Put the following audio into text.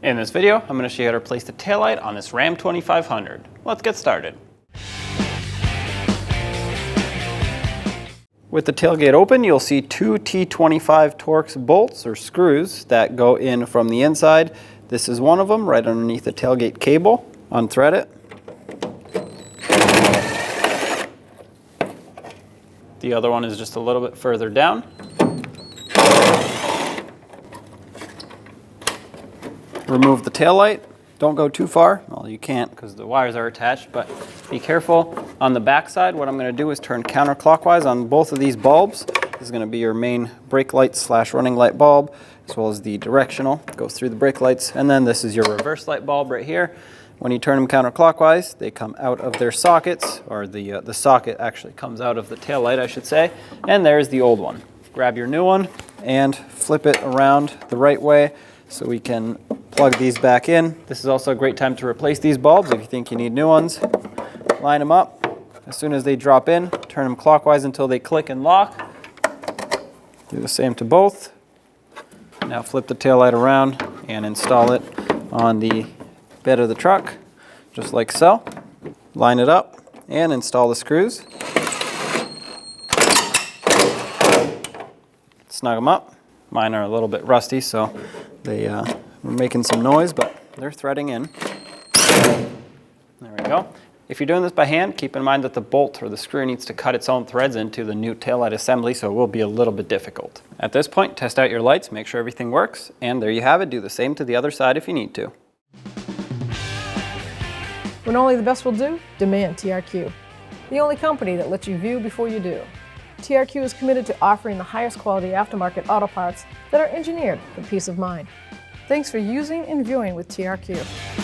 In this video, I'm going to show you how to replace the taillight on this Ram 2500. Let's get started. With the tailgate open, you'll see two T25 Torx bolts or screws that go in from the inside. This is one of them right underneath the tailgate cable. Unthread it. The other one is just a little bit further down. Remove the taillight. Don't go too far. Well, you can't because the wires are attached, but be careful. On the back side, what I'm going to do is turn counterclockwise on both of these bulbs. This is going to be your main brake light / running light bulb, as well as the directional. Goes through the brake lights. And then this is your reverse light bulb right here. When you turn them counterclockwise, they come out of their sockets, or the socket actually comes out of the taillight, I should say. And there's the old one. Grab your new one and flip it around the right way so we can plug these back in. This is also a great time to replace these bulbs if you think you need new ones. Line them up. As soon as they drop in, turn them clockwise until they click and lock. Do the same to both. Now flip the taillight around and install it on the bed of the truck, just like so. Line it up and install the screws. Snug them up. Mine are a little bit rusty, so they were making some noise, but they're threading in. There we go. If you're doing this by hand, keep in mind that the bolt or the screw needs to cut its own threads into the new taillight assembly, so it will be a little bit difficult. At this point, test out your lights, make sure everything works, and there you have it. Do the same to the other side if you need to. When only the best will do, demand TRQ. The only company that lets you view before you do. TRQ is committed to offering the highest quality aftermarket auto parts that are engineered for peace of mind. Thanks for using and viewing with TRQ.